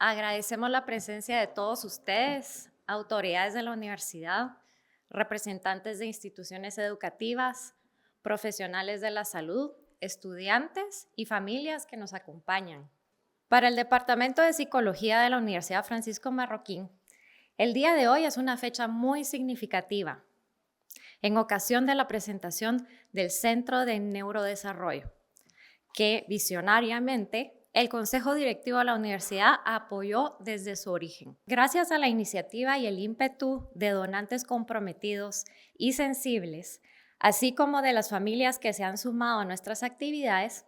Agradecemos la presencia de todos ustedes, autoridades de la universidad, representantes de instituciones educativas, profesionales de la salud, estudiantes y familias que nos acompañan. Para el Departamento de Psicología de la Universidad Francisco Marroquín, el día de hoy es una fecha muy significativa, en ocasión de la presentación del Centro de Neurodesarrollo, que visionariamente el Consejo Directivo de la Universidad apoyó desde su origen. Gracias a la iniciativa y el ímpetu de donantes comprometidos y sensibles, así como de las familias que se han sumado a nuestras actividades,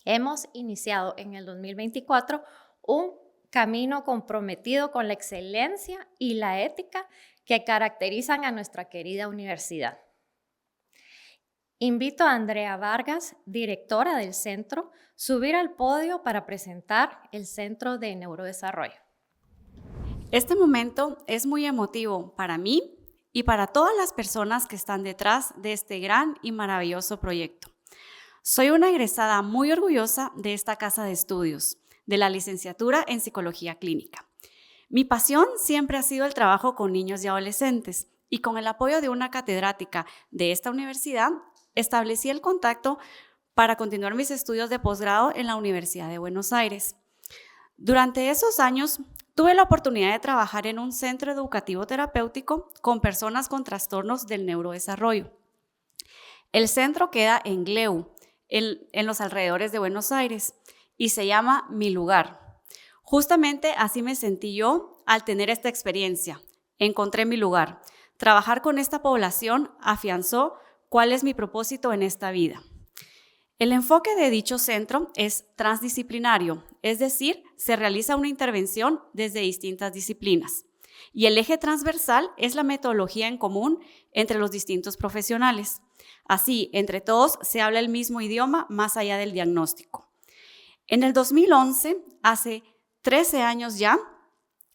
hemos iniciado en el 2024 un camino comprometido con la excelencia y la ética que caracterizan a nuestra querida universidad. Invito a Andrea Vargas, directora del Centro, subir al podio para presentar el Centro de Neurodesarrollo. Este momento es muy emotivo para mí y para todas las personas que están detrás de este gran y maravilloso proyecto. Soy una egresada muy orgullosa de esta casa de estudios, de la licenciatura en Psicología Clínica. Mi pasión siempre ha sido el trabajo con niños y adolescentes, y con el apoyo de una catedrática de esta universidad, establecí el contacto para continuar mis estudios de posgrado en la Universidad de Buenos Aires. Durante esos años, tuve la oportunidad de trabajar en un centro educativo terapéutico con personas con trastornos del neurodesarrollo. El centro queda en Gleu, en los alrededores de Buenos Aires, y se llama Mi Lugar. Justamente así me sentí yo al tener esta experiencia. Encontré mi lugar. Trabajar con esta población afianzó cuál es mi propósito en esta vida. El enfoque de dicho centro es transdisciplinario, es decir, se realiza una intervención desde distintas disciplinas. Y el eje transversal es la metodología en común entre los distintos profesionales. Así, entre todos se habla el mismo idioma más allá del diagnóstico. En el 2011, hace 13 años ya,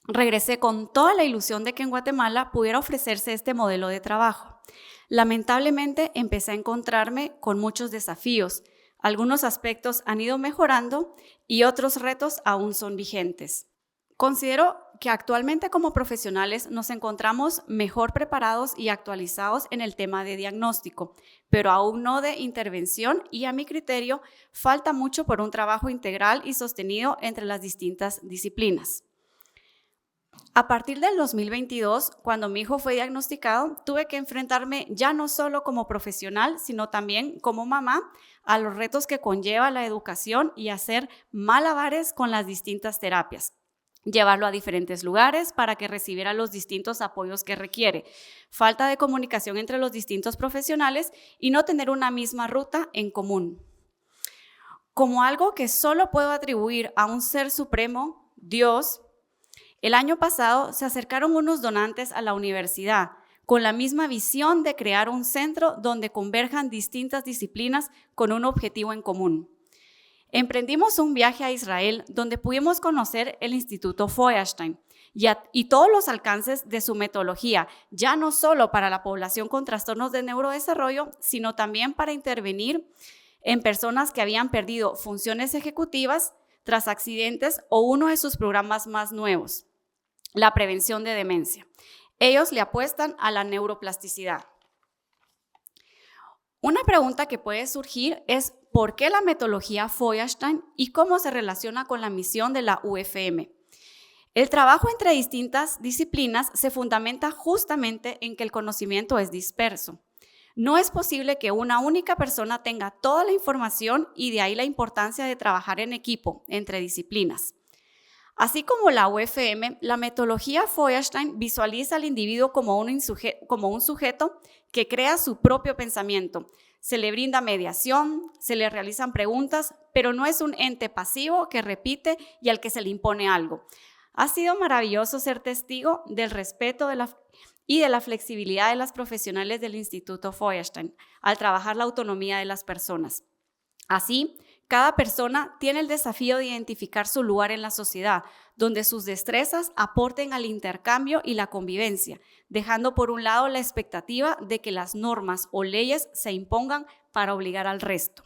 regresé con toda la ilusión de que en Guatemala pudiera ofrecerse este modelo de trabajo. Lamentablemente empecé a encontrarme con muchos desafíos. Algunos aspectos han ido mejorando y otros retos aún son vigentes. Considero que actualmente como profesionales nos encontramos mejor preparados y actualizados en el tema de diagnóstico, pero aún no de intervención, y a mi criterio falta mucho por un trabajo integral y sostenido entre las distintas disciplinas. A partir del 2022, cuando mi hijo fue diagnosticado, tuve que enfrentarme ya no solo como profesional, sino también como mamá a los retos que conlleva la educación y hacer malabares con las distintas terapias. Llevarlo a diferentes lugares para que recibiera los distintos apoyos que requiere, falta de comunicación entre los distintos profesionales y no tener una misma ruta en común. Como algo que solo puedo atribuir a un ser supremo, Dios, el año pasado se acercaron unos donantes a la universidad con la misma visión de crear un centro donde converjan distintas disciplinas con un objetivo en común. Emprendimos un viaje a Israel donde pudimos conocer el Instituto Feuerstein y todos los alcances de su metodología, ya no solo para la población con trastornos de neurodesarrollo, sino también para intervenir en personas que habían perdido funciones ejecutivas tras accidentes o uno de sus programas más nuevos, la prevención de demencia. Ellos le apuestan a la neuroplasticidad. Una pregunta que puede surgir es ¿por qué la metodología Feuerstein y cómo se relaciona con la misión de la UFM? El trabajo entre distintas disciplinas se fundamenta justamente en que el conocimiento es disperso. No es posible que una única persona tenga toda la información, y de ahí la importancia de trabajar en equipo, entre disciplinas. Así como la UFM, la metodología Feuerstein visualiza al individuo como un sujeto que crea su propio pensamiento. Se le brinda mediación, se le realizan preguntas, pero no es un ente pasivo que repite y al que se le impone algo. Ha sido maravilloso ser testigo del respeto y de la flexibilidad de las profesionales del Instituto Feuerstein al trabajar la autonomía de las personas. Así, cada persona tiene el desafío de identificar su lugar en la sociedad, donde sus destrezas aporten al intercambio y la convivencia, dejando por un lado la expectativa de que las normas o leyes se impongan para obligar al resto.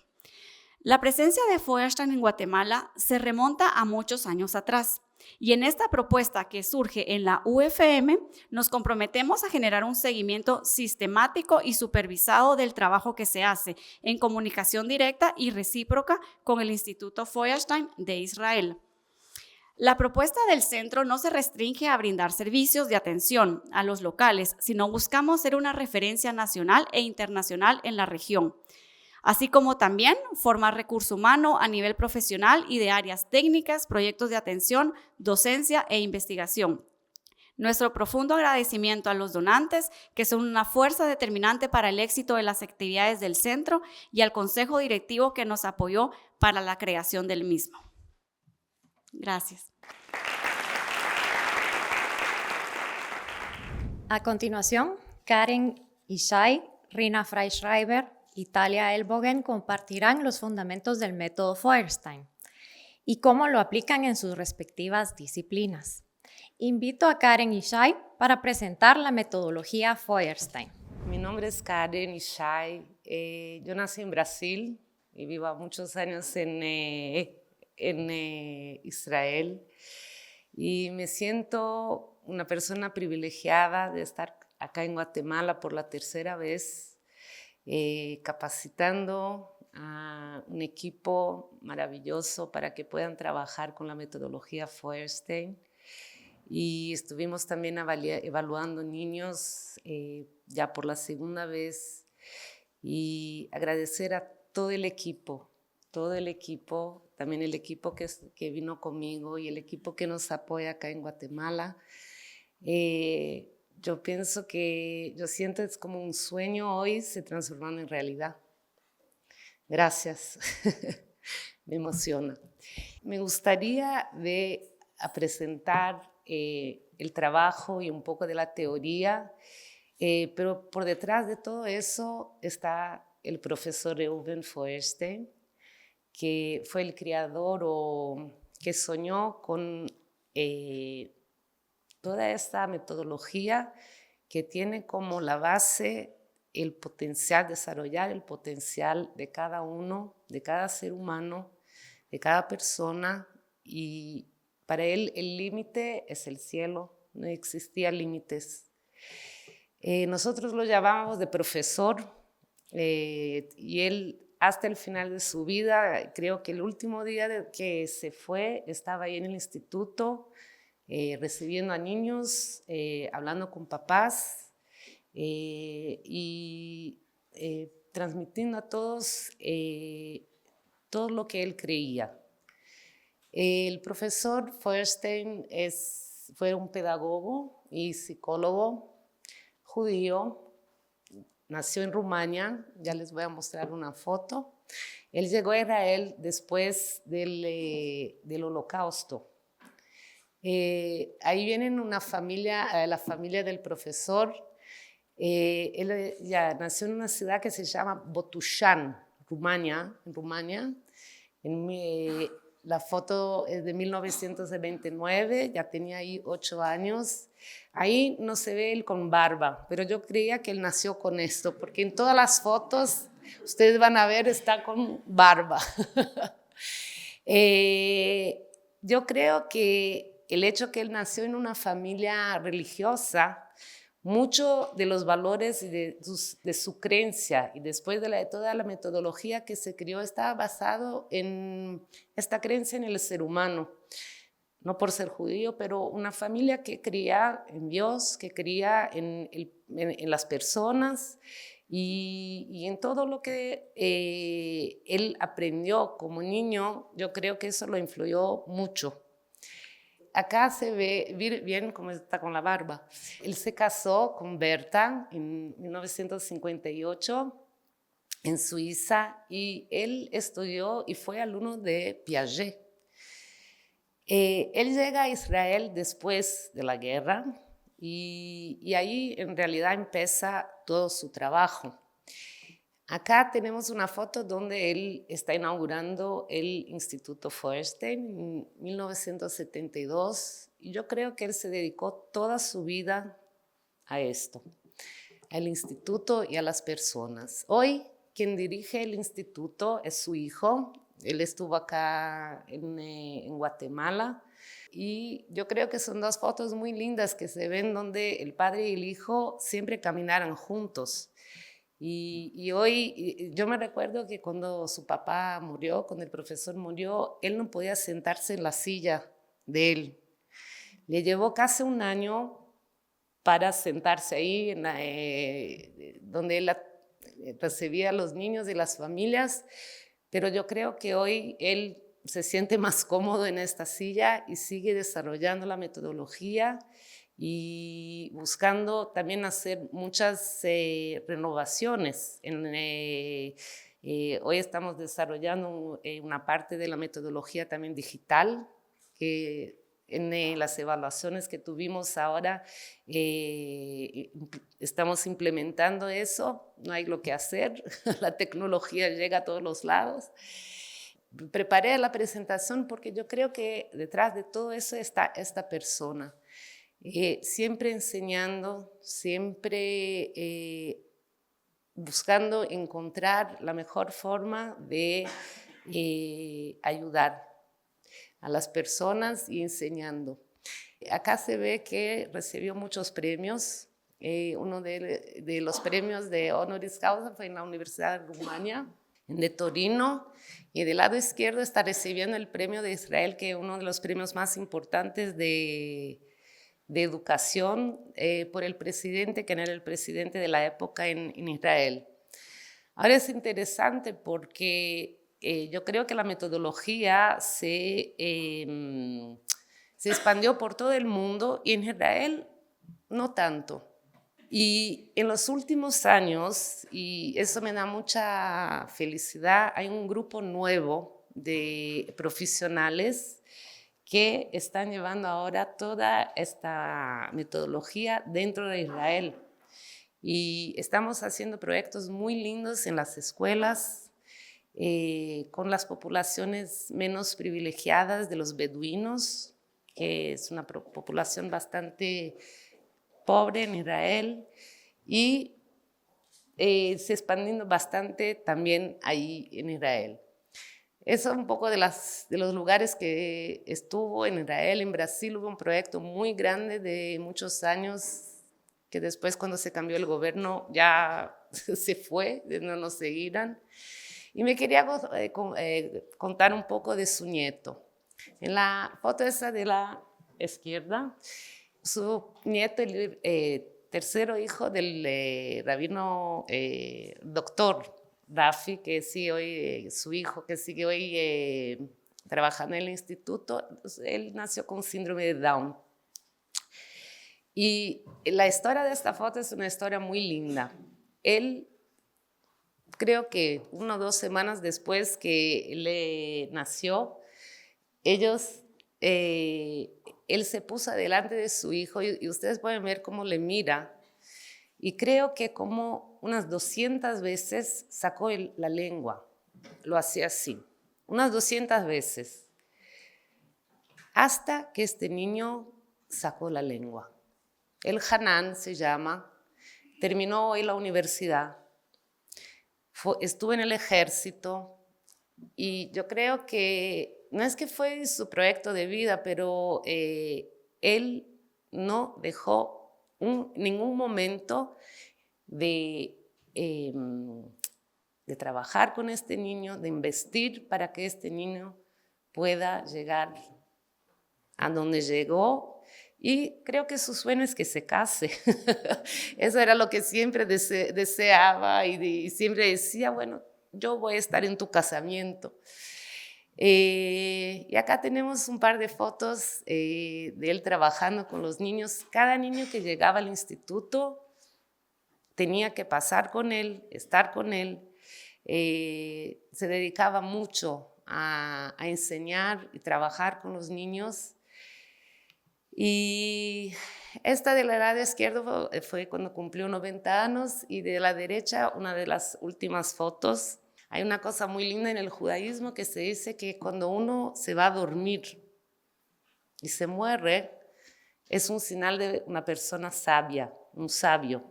La presencia de Feuerstein en Guatemala se remonta a muchos años atrás. Y en esta propuesta que surge en la UFM, nos comprometemos a generar un seguimiento sistemático y supervisado del trabajo que se hace en comunicación directa y recíproca con el Instituto Feuerstein de Israel. La propuesta del centro no se restringe a brindar servicios de atención a los locales, sino buscamos ser una referencia nacional e internacional en la región, así como también formar recurso humano a nivel profesional y de áreas técnicas, proyectos de atención, docencia e investigación. Nuestro profundo agradecimiento a los donantes, que son una fuerza determinante para el éxito de las actividades del centro, y al consejo directivo que nos apoyó para la creación del mismo. Gracias. A continuación, Karen Ishai, Rina Freischreiber y Talia Elbogen compartirán los fundamentos del método Feuerstein y cómo lo aplican en sus respectivas disciplinas. Invito a Karen Ishai para presentar la metodología Feuerstein. Mi nombre es Karen Ishai. Yo nací en Brasil y vivo muchos años en Israel, y me siento una persona privilegiada de estar acá en Guatemala por la tercera vez, capacitando a un equipo maravilloso para que puedan trabajar con la metodología Feuerstein. Y estuvimos también evaluando niños ya por la segunda vez, y agradecer a todo el equipo, también el equipo que vino conmigo y el equipo que nos apoya acá en Guatemala. Yo siento es como un sueño hoy se transformando en realidad. Gracias, me emociona. Me gustaría presentar el trabajo y un poco de la teoría, pero por detrás de todo eso está el profesor UFM Feuerstein, que fue el creador o que soñó con toda esta metodología que tiene como la base el potencial, desarrollar el potencial de cada uno, de cada ser humano, de cada persona, y para él el límite es el cielo, no existían límites. Nosotros lo llamábamos de profesor, y él hasta el final de su vida, creo que el último día que se fue, estaba ahí en el instituto, recibiendo a niños, hablando con papás, y transmitiendo a todos todo lo que él creía. El profesor Feuerstein fue un pedagogo y psicólogo judío. Nació en Rumania, ya les voy a mostrar una foto. Él llegó a Israel después del Holocausto. Ahí vienen una familia, la familia del profesor. Él ya nació en una ciudad que se llama Botoșani, Rumania. La foto es de 1929, ya tenía ahí 8 años. Ahí no se ve él con barba, pero yo creía que él nació con esto, porque en todas las fotos, ustedes van a ver, está con barba. Yo creo que el hecho que él nació en una familia religiosa, mucho de los valores y de su creencia y después de toda la metodología que se creó estaba basado en esta creencia en el ser humano, no por ser judío, pero una familia que creía en Dios, que creía en las personas y en todo lo que él aprendió como niño. Yo creo que eso lo influyó mucho. Acá se ve bien cómo está con la barba. Él se casó con Berta en 1958 en Suiza, y él estudió y fue alumno de Piaget. Él llega a Israel después de la guerra y ahí en realidad empieza todo su trabajo. Acá tenemos una foto donde él está inaugurando el Instituto Feuerstein en 1972, y yo creo que él se dedicó toda su vida a esto, al instituto y a las personas. Hoy quien dirige el instituto es su hijo. Él estuvo acá en Guatemala Y yo creo que son dos fotos muy lindas que se ven donde el padre y el hijo siempre caminaran juntos. Y hoy yo me recuerdo que cuando su papá murió, cuando el profesor murió, él no podía sentarse en la silla de él. Le llevó casi un año para sentarse ahí donde él recibía a los niños y las familias, pero yo creo que hoy él se siente más cómodo en esta silla y sigue desarrollando la metodología y buscando también hacer muchas renovaciones. Hoy estamos desarrollando una parte de la metodología también digital, que en las evaluaciones que tuvimos ahora estamos implementando eso, no hay lo que hacer, la tecnología llega a todos los lados. Preparé la presentación porque yo creo que detrás de todo eso está esta persona, siempre enseñando, siempre buscando encontrar la mejor forma de ayudar a las personas y enseñando. Acá se ve que recibió muchos premios. Uno de los premios de honoris causa fue en la Universidad de Rumania, de Torino, y del lado izquierdo está recibiendo el premio de Israel, que es uno de los premios más importantes de educación por el presidente, que era el presidente de la época en Israel. Ahora es interesante porque yo creo que la metodología se expandió por todo el mundo y en Israel no tanto. Y en los últimos años, y eso me da mucha felicidad, hay un grupo nuevo de profesionales que están llevando ahora toda esta metodología dentro de Israel. Y estamos haciendo proyectos muy lindos en las escuelas, con las poblaciones menos privilegiadas de los beduinos, que es una población bastante pobre en Israel, y se expandiendo bastante también ahí en Israel. Eso es un poco de los lugares que estuvo en Israel. En Brasil hubo un proyecto muy grande de muchos años que después, cuando se cambió el gobierno, ya se fue, no nos seguirán. Y me quería contar un poco de su nieto. En la foto esa de la izquierda, su nieto, el tercero hijo del rabino doctor Rafi, que sigue hoy, su hijo, que sigue hoy trabajando en el instituto, él nació con síndrome de Down. Y la historia de esta foto es una historia muy linda. Él, creo que 1 o 2 semanas después que le nació, él se puso delante de su hijo y ustedes pueden ver cómo le mira. Y creo que como unas 200 veces sacó la lengua. Lo hacía así, unas 200 veces. Hasta que este niño sacó la lengua. El Hanan se llama, terminó hoy la universidad, estuvo en el ejército y yo creo que no es que fue su proyecto de vida, pero él no dejó ningún momento de trabajar con este niño, de investir para que este niño pueda llegar a donde llegó. Y creo que su sueño es que se case. Eso era lo que siempre deseaba y siempre decía, bueno, yo voy a estar en tu casamiento. Y acá tenemos un par de fotos de él trabajando con los niños. Cada niño que llegaba al instituto tenía que pasar con él, estar con él. Se dedicaba mucho a enseñar y trabajar con los niños. Y esta de la lado izquierdo fue cuando cumplió 90 años y de la derecha una de las últimas fotos. Hay una cosa muy linda en el judaísmo que se dice que cuando uno se va a dormir y se muere, es un señal de una persona sabia, un sabio.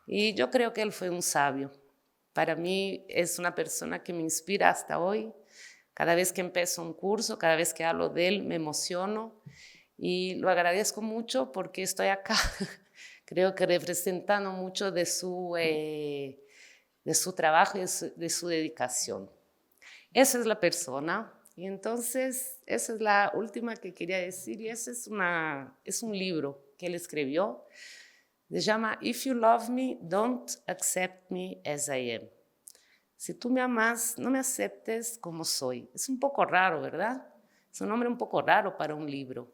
Y yo creo que él fue un sabio. Para mí es una persona que me inspira hasta hoy, Cada vez que empiezo un curso, cada vez que hablo de él, me emociono y lo agradezco mucho porque estoy acá, creo que representando mucho de su trabajo y de su dedicación. Esa es la persona. Y entonces, esa es la última que quería decir, y ese es un libro que él escribió. Se llama If You Love Me, Don't Accept Me As I Am. Si tú me amas, no me aceptes como soy. Es un poco raro, ¿verdad? Es un nombre un poco raro para un libro.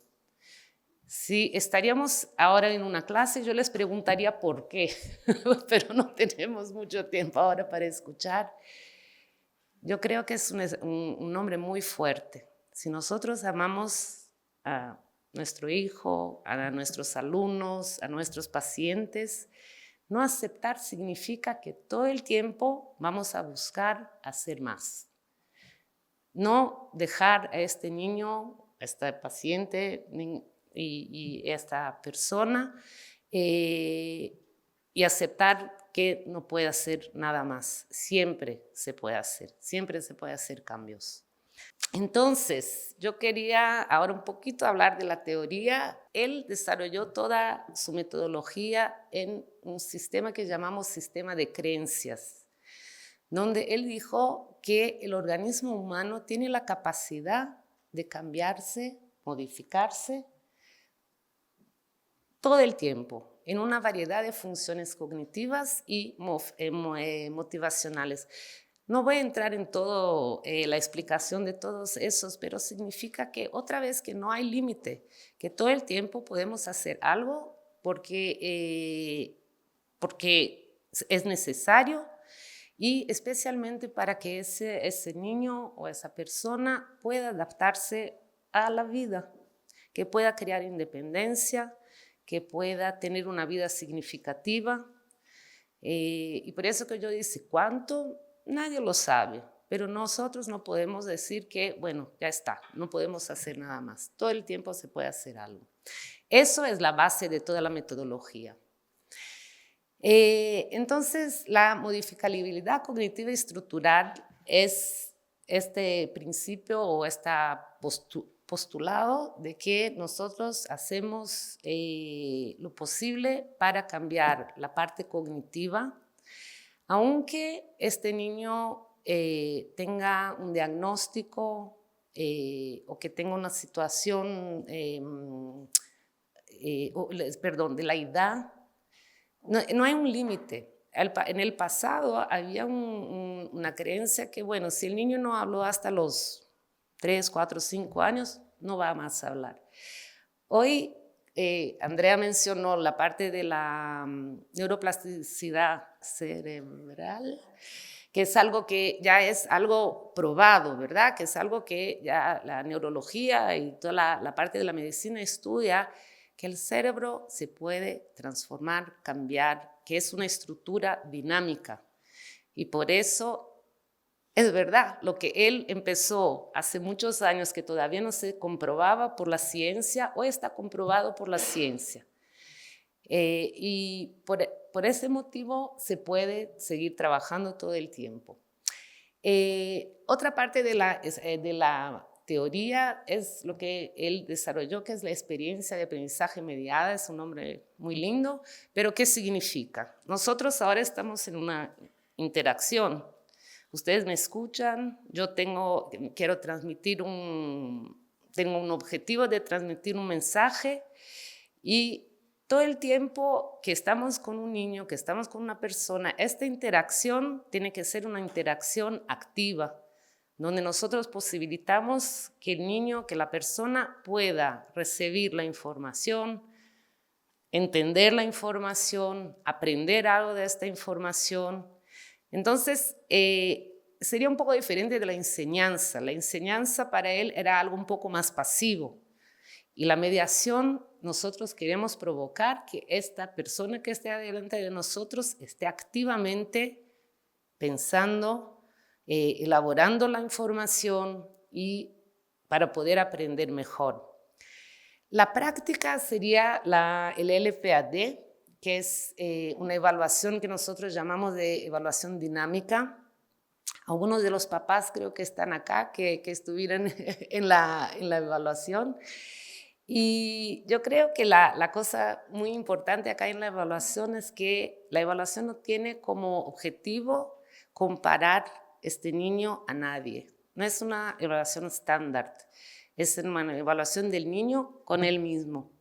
Si estaríamos ahora en una clase, yo les preguntaría por qué, pero no tenemos mucho tiempo ahora para escuchar. Yo creo que es un nombre muy fuerte. Si nosotros amamos a nuestro hijo, a nuestros alumnos, a nuestros pacientes, no aceptar significa que todo el tiempo vamos a buscar hacer más. No dejar a este niño, a este paciente y esta persona y aceptar que no puede hacer nada más. Siempre se puede hacer cambios. Entonces, yo quería ahora un poquito hablar de la teoría. Él desarrolló toda su metodología en un sistema que llamamos sistema de creencias, donde él dijo que el organismo humano tiene la capacidad de cambiarse, modificarse todo el tiempo, en una variedad de funciones cognitivas y motivacionales. No voy a entrar en toda la explicación de todos esos, pero significa que otra vez que no hay límite, que todo el tiempo podemos hacer algo porque es necesario y especialmente para que ese niño o esa persona pueda adaptarse a la vida, que pueda crear independencia, que pueda tener una vida significativa. Y por eso que yo dice, ¿cuánto? Nadie lo sabe, pero nosotros no podemos decir que, bueno, ya está, no podemos hacer nada más. Todo el tiempo se puede hacer algo. Eso es la base de toda la metodología. Entonces, la modificabilidad cognitiva y estructural es este principio o esta postulado de que nosotros hacemos lo posible para cambiar la parte cognitiva, aunque este niño tenga un diagnóstico o que tenga una situación, de la edad, no hay un límite. En el pasado había una creencia que, bueno, si el niño no habló hasta los 3, 4, 5 años, no va más a hablar. Hoy, Andrea mencionó la parte de la neuroplasticidad cerebral, que es algo que ya es algo probado, ¿verdad? Que es algo que ya la neurología y toda la parte de la medicina estudia, que el cerebro se puede transformar, cambiar, que es una estructura dinámica. Y por eso es verdad, lo que él empezó hace muchos años, que todavía no se comprobaba por la ciencia, hoy está comprobado por la ciencia. Y por ese motivo se puede seguir trabajando todo el tiempo. Otra parte de la teoría es lo que él desarrolló, que es la experiencia de aprendizaje mediada. Es un nombre muy lindo, pero ¿qué significa? Nosotros ahora estamos en una interacción. Ustedes me escuchan, yo tengo un objetivo de transmitir un mensaje y todo el tiempo que estamos con un niño, que estamos con una persona, esta interacción tiene que ser una interacción activa, donde nosotros posibilitamos que el niño, que la persona pueda recibir la información, entender la información, aprender algo de esta información. Entonces, sería un poco diferente de la enseñanza. La enseñanza para él era algo un poco más pasivo. Y la mediación, nosotros queremos provocar que esta persona que esté delante de nosotros esté activamente pensando, elaborando la información y para poder aprender mejor. La práctica sería el LPAD, que es una evaluación que nosotros llamamos de evaluación dinámica. Algunos de los papás creo que están acá, que estuvieron en la evaluación. Y yo creo que la cosa muy importante acá en la evaluación es que la evaluación no tiene como objetivo comparar este niño a nadie. No es una evaluación estándar, es una evaluación del niño con él mismo.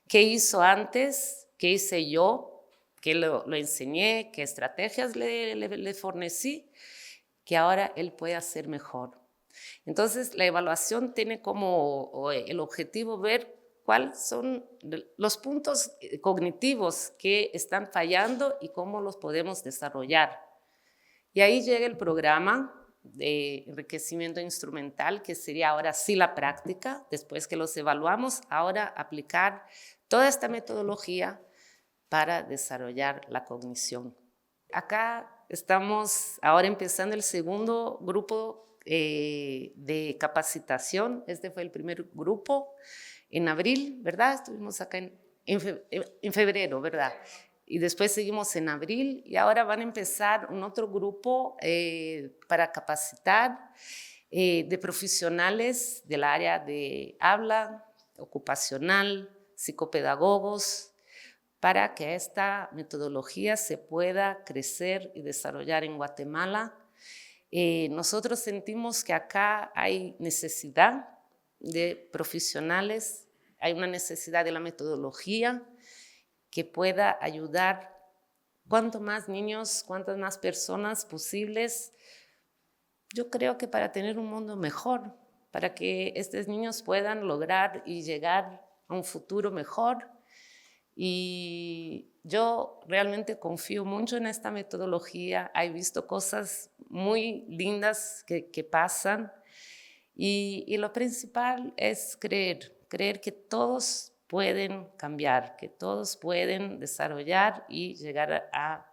¿Qué hizo antes? ¿Qué hice yo? ¿Qué lo enseñé? ¿Qué estrategias le fornecí? Que ahora él puede hacer mejor. Entonces, la evaluación tiene como el objetivo ver cuáles son los puntos cognitivos que están fallando y cómo los podemos desarrollar. Y ahí llega el programa de enriquecimiento instrumental, que sería ahora sí la práctica, después que los evaluamos, ahora aplicar toda esta metodología para desarrollar la cognición. Acá estamos ahora empezando el segundo grupo de capacitación. Este fue el primer grupo en abril, ¿verdad? Estuvimos acá en febrero, ¿verdad? Y después seguimos en abril y ahora van a empezar un otro grupo para capacitar de profesionales del área de habla, ocupacional, psicopedagogos, para que esta metodología se pueda crecer y desarrollar en Guatemala. Nosotros sentimos que acá hay necesidad de profesionales, hay una necesidad de la metodología que pueda ayudar cuanto más niños, cuantas más personas posibles. Yo creo que para tener un mundo mejor, para que estos niños puedan lograr y llegar a un futuro mejor. Y yo realmente confío mucho en esta metodología. He visto cosas muy lindas que pasan. Y lo principal es creer que todos pueden cambiar, que todos pueden desarrollar y llegar a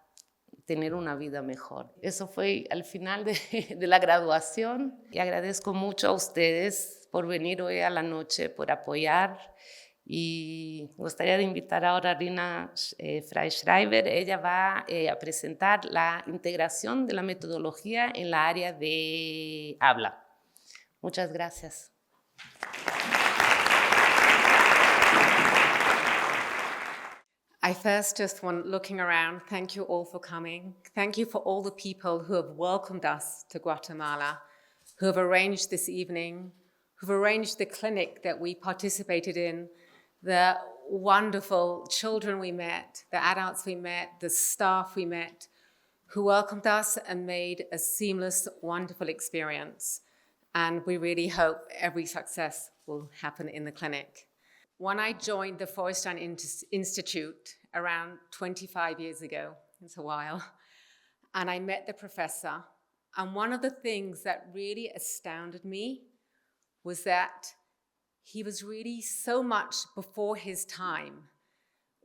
tener una vida mejor. Eso fue al final de la graduación. Y agradezco mucho a ustedes por venir hoy a la noche, por apoyar. Y me gustaría de invitar ahora a Rina Freischreiber. Ella va a presentar la integración de la metodología en la área de habla. Muchas gracias. I first just want, looking around, thank you all for coming. Thank you for all the people who have welcomed us to Guatemala, who have arranged this evening, who've arranged the clinic that we participated in, the wonderful children we met, the adults we met, the staff we met, who welcomed us and made a seamless, wonderful experience. And we really hope every success will happen in the clinic. When I joined the Feuerstein Institute around 25 years ago, it's a while, and I met the professor, and one of the things that really astounded me was that he was really so much before his time.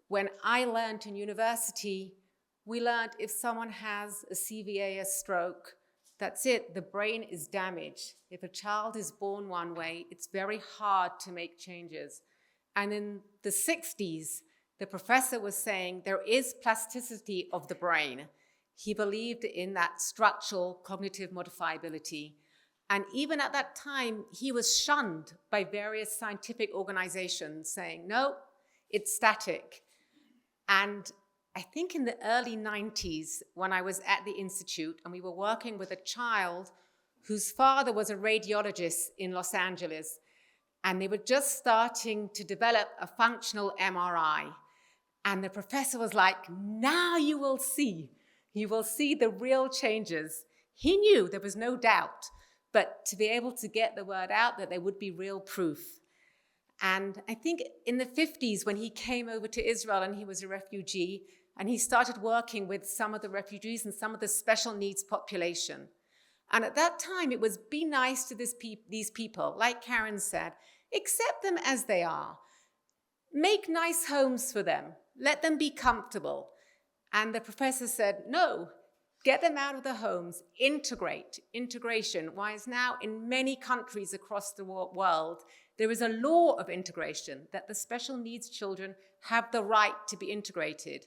When I learned in university, we learned if someone has a CVA, a stroke, that's it, the brain is damaged. If a child is born one way, it's very hard to make changes. And in the 60s, the professor was saying there is plasticity of the brain. He believed in that structural cognitive modifiability. And even at that time, he was shunned by various scientific organizations saying, no, it's static. And I think in the early 90s, when I was at the Institute and we were working with a child whose father was a radiologist in Los Angeles, and they were just starting to develop a functional MRI. And the professor was like, now you will see the real changes. He knew, there was no doubt, but to be able to get the word out that there would be real proof. And I think in the 50s, when he came over to Israel and he was a refugee, and he started working with some of the refugees and some of the special needs population. And at that time, it was be nice to these people, like Karen said, accept them as they are. Make nice homes for them. Let them be comfortable. And the professor said, no, get them out of the homes, integration. Whereas now in many countries across the world, there is a law of integration that the special needs children have the right to be integrated.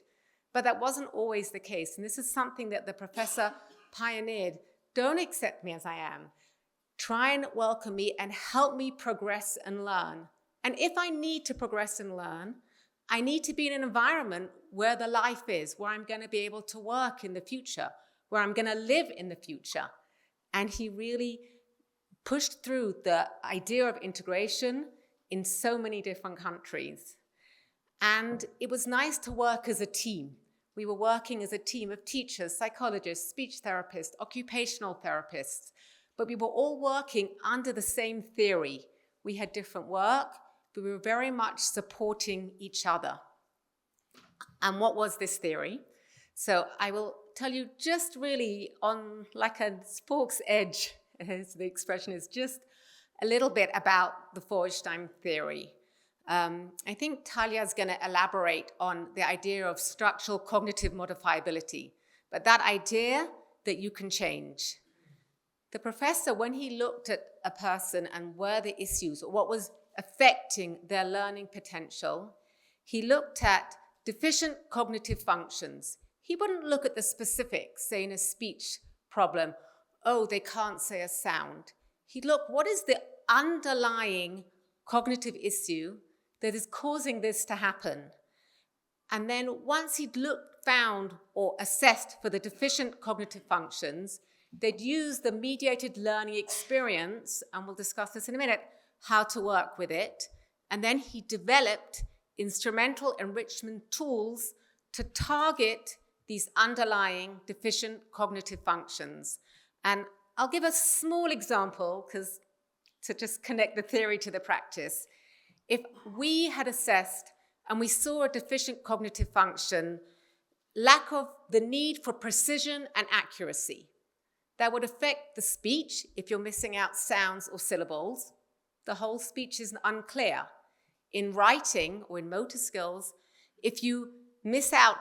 But that wasn't always the case. And this is something that the professor pioneered, Don't accept me as I am. Try and welcome me and help me progress and learn. And if I need to progress and learn, I need to be in an environment where the life is, where I'm going to be able to work in the future, where I'm going to live in the future. And he really pushed through the idea of integration in so many different countries. And it was nice to work as a team. We were working as a team of teachers, psychologists, speech therapists, occupational therapists, but we were all working under the same theory. We had different work, but we were very much supporting each other. And what was this theory? So I will tell you just really on like a fork's edge, as the expression is, just a little bit about the Feuerstein theory. I think Talia's going to elaborate on the idea of structural cognitive modifiability, but that idea that you can change. The professor, when he looked at a person and where the issues, or what was affecting their learning potential, he looked at deficient cognitive functions. He wouldn't look at the specifics, say in a speech problem, oh, they can't say a sound. He'd look, what is the underlying cognitive issue that is causing this to happen? And then once he'd found or assessed for the deficient cognitive functions, they'd use the mediated learning experience, and we'll discuss this in a minute, how to work with it. And then he developed instrumental enrichment tools to target these underlying deficient cognitive functions. And I'll give a small example to just connect the theory to the practice. If we had assessed and we saw a deficient cognitive function, lack of the need for precision and accuracy, that would affect the speech if you're missing out sounds or syllables. The whole speech is unclear. In writing or in motor skills, if you miss out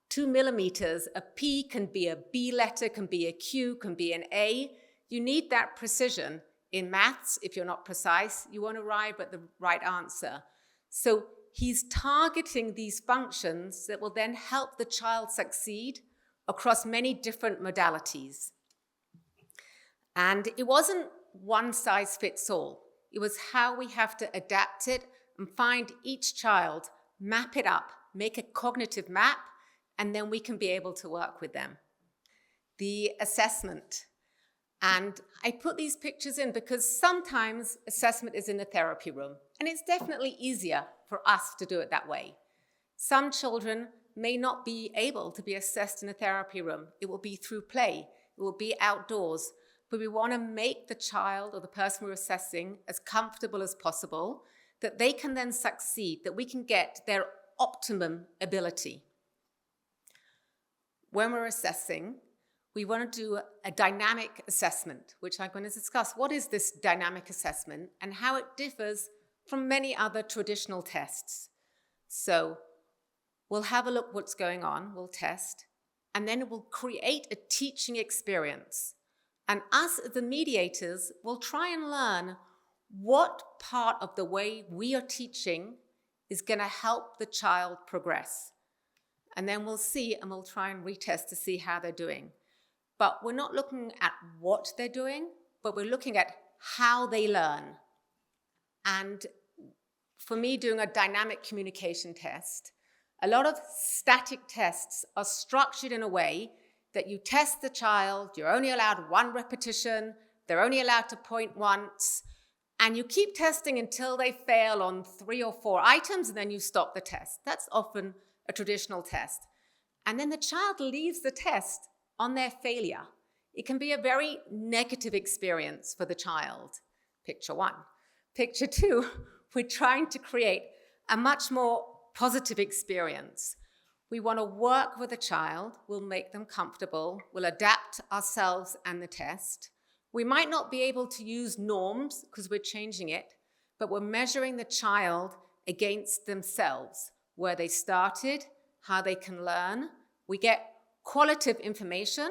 2 millimeters, a P can be a B letter, can be a Q, can be an A. You need that precision. In maths, if you're not precise, you won't arrive at the right answer. So he's targeting these functions that will then help the child succeed across many different modalities. And it wasn't one size fits all. It was how we have to adapt it and find each child, map it up, make a cognitive map, and then we can be able to work with them. The assessment. And I put these pictures in because sometimes assessment is in the therapy room, and it's definitely easier for us to do it that way. Some children may not be able to be assessed in a therapy room. It will be through play. It will be outdoors. But we want to make the child or the person we're assessing as comfortable as possible, that they can then succeed, that we can get their optimum ability. When we're assessing, we want to do a dynamic assessment, which I'm going to discuss. What is this dynamic assessment and how it differs from many other traditional tests? So we'll have a look what's going on, we'll test, and then we'll create a teaching experience. And us as the mediators will try and learn what part of the way we are teaching is going to help the child progress. And then we'll see, and we'll try and retest to see how they're doing. But we're not looking at what they're doing, but we're looking at how they learn. And for me, doing a dynamic communication test, a lot of static tests are structured in a way that you test the child, you're only allowed one repetition, they're only allowed to point once, and you keep testing until they fail on 3 or 4 items, and then you stop the test. That's often a traditional test. And then the child leaves the test on their failure. It can be a very negative experience for the child. Picture 1. Picture 2, we're trying to create a much more positive experience. We want to work with a child, we'll make them comfortable, we'll adapt ourselves and the test. We might not be able to use norms because we're changing it, but we're measuring the child against themselves, where they started, how they can learn. We get qualitative information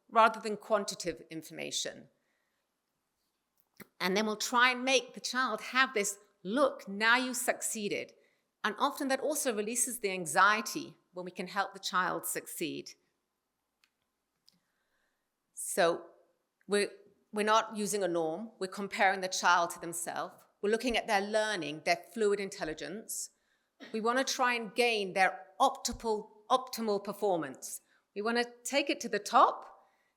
rather than quantitative information. And then we'll try and make the child have this, look, now you succeeded. And often that also releases the anxiety when we can help the child succeed. So We're not using a norm. We're comparing the child to themselves. We're looking at their learning, their fluid intelligence. We want to try and gain their optimal performance. We want to take it to the top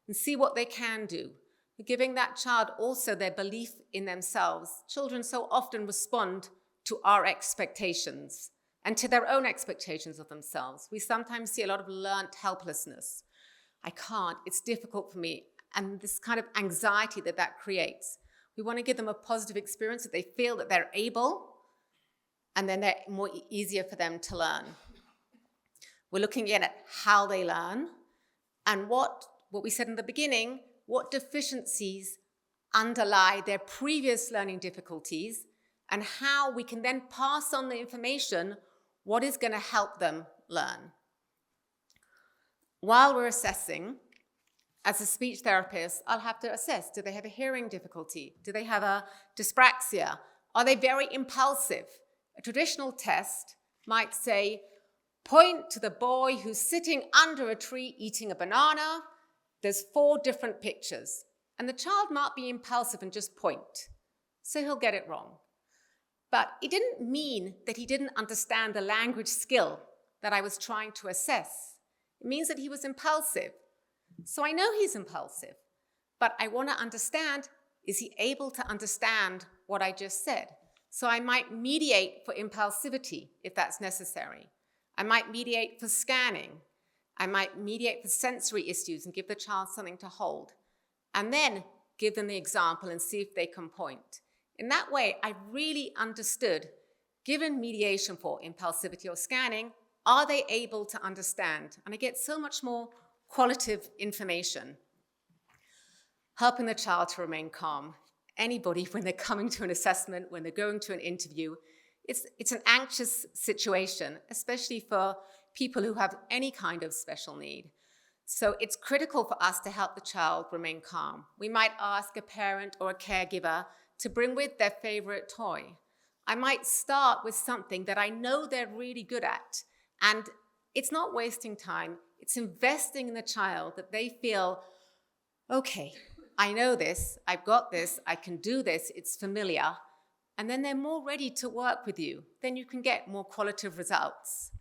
and see what they can do. We're giving that child also their belief in themselves. Children so often respond to our expectations and to their own expectations of themselves. We sometimes see a lot of learnt helplessness. I can't, it's difficult for me. And this kind of anxiety that creates. We want to give them a positive experience that they feel that they're able, and then they're more easier for them to learn. We're looking at how they learn and what we said in the beginning, what deficiencies underlie their previous learning difficulties, and how we can then pass on the information, what is going to help them learn. While we're assessing, as a speech therapist, I'll have to assess, do they have a hearing difficulty? Do they have a dyspraxia? Are they very impulsive? A traditional test might say, point to the boy who's sitting under a tree eating a banana. There's 4 different pictures. And the child might be impulsive and just point. So he'll get it wrong. But it didn't mean that he didn't understand the language skill that I was trying to assess. It means that he was impulsive. So I know he's impulsive, but I want to understand, is he able to understand what I just said? So I might mediate for impulsivity if that's necessary. I might mediate for scanning. I might mediate for sensory issues and give the child something to hold. And then give them the example and see if they can point. In that way, I really understood, given mediation for impulsivity or scanning, are they able to understand? And I get so much more qualitative information. Helping the child to remain calm. Anybody, when they're coming to an assessment, when they're going to an interview, it's an anxious situation, especially for people who have any kind of special need. So it's critical for us to help the child remain calm. We might ask a parent or a caregiver to bring with their favorite toy. I might start with something that I know they're really good at, and it's not wasting time. It's investing in the child that they feel, okay, I know this, I've got this, I can do this, it's familiar. And then they're more ready to work with you. Then you can get more qualitative results.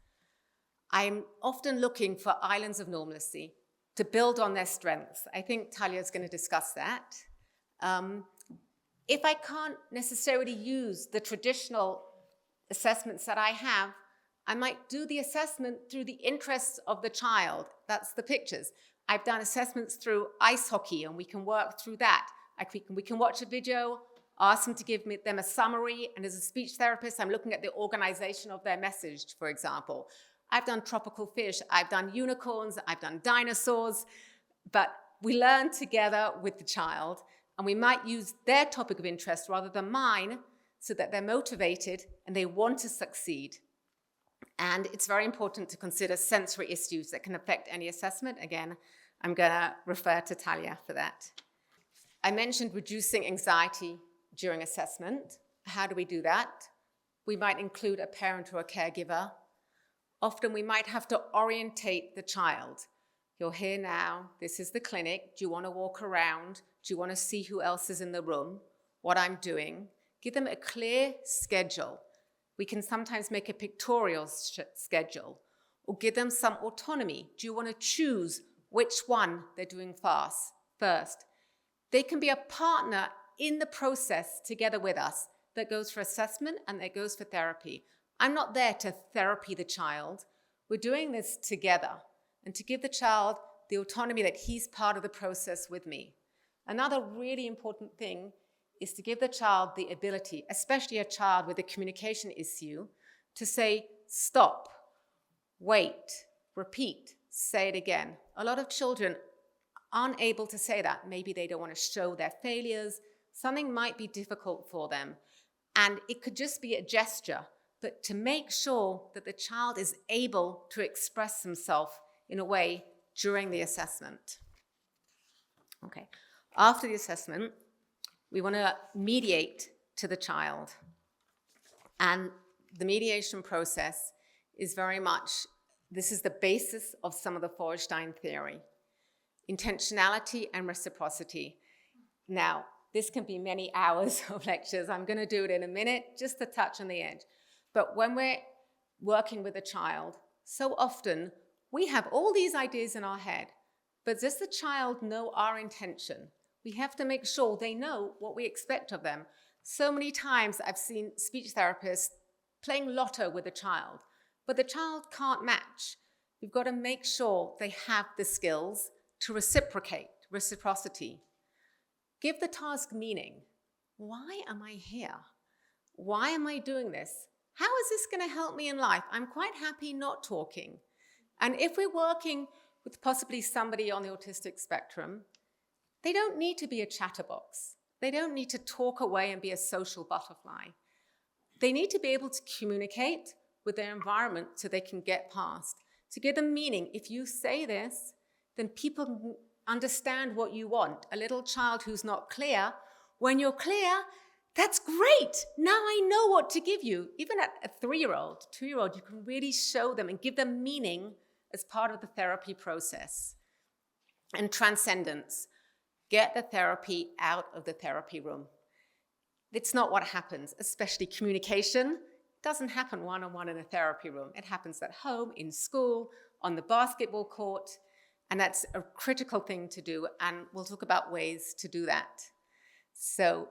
I'm often looking for islands of normalcy to build on their strengths. I think Talia is going to discuss that. If I can't necessarily use the traditional assessments that I have, I might do the assessment through the interests of the child. That's the pictures. I've done assessments through ice hockey, and we can work through that. We can watch a video, ask them to give them a summary, and as a speech therapist, I'm looking at the organization of their message, for example. I've done tropical fish, I've done unicorns, I've done dinosaurs, but we learn together with the child, and we might use their topic of interest rather than mine so that they're motivated and they want to succeed. And it's very important to consider sensory issues that can affect any assessment. Again, I'm going to refer to Talia for that. I mentioned reducing anxiety during assessment. How do we do that? We might include a parent or a caregiver. Often we might have to orientate the child. You're here now, this is the clinic. Do you want to walk around? Do you want to see who else is in the room? What I'm doing? Give them a clear schedule. We can sometimes make a pictorial schedule or give them some autonomy. Do you want to choose which one they're doing first? They can be a partner in the process together with us. That goes for assessment and that goes for therapy. I'm not there to therapy the child. We're doing this together and to give the child the autonomy that he's part of the process with me. Another really important thing is to give the child the ability, especially a child with a communication issue, to say, stop, wait, repeat, say it again. A lot of children aren't able to say that. Maybe they don't want to show their failures. Something might be difficult for them. And it could just be a gesture, but to make sure that the child is able to express himself in a way during the assessment. Okay. After the assessment, we want to mediate to the child. And the mediation process is very much, this is the basis of some of the Feuerstein theory. Intentionality and reciprocity. Now, this can be many hours of lectures. I'm going to do it in a minute, just to touch on the edge. But when we're working with a child, so often we have all these ideas in our head, but does the child know our intention? We have to make sure they know what we expect of them. So many times I've seen speech therapists playing lotto with a child, but the child can't match. We've got to make sure they have the skills to reciprocity. Give the task meaning. Why am I here? Why am I doing this? How is this going to help me in life? I'm quite happy not talking. And if we're working with possibly somebody on the autistic spectrum, they don't need to be a chatterbox. They don't need to talk away and be a social butterfly. They need to be able to communicate with their environment so they can get past. To give them meaning, if you say this, then people understand what you want. A little child who's not clear, when you're clear, that's great. Now I know what to give you. Even at a 3-year-old, 2-year-old, you can really show them and give them meaning as part of the therapy process. And transcendence. Get the therapy out of the therapy room. It's not what happens, especially communication. Doesn't happen one-on-one in a therapy room. It happens at home, in school, on the basketball court, and that's a critical thing to do, and we'll talk about ways to do that. So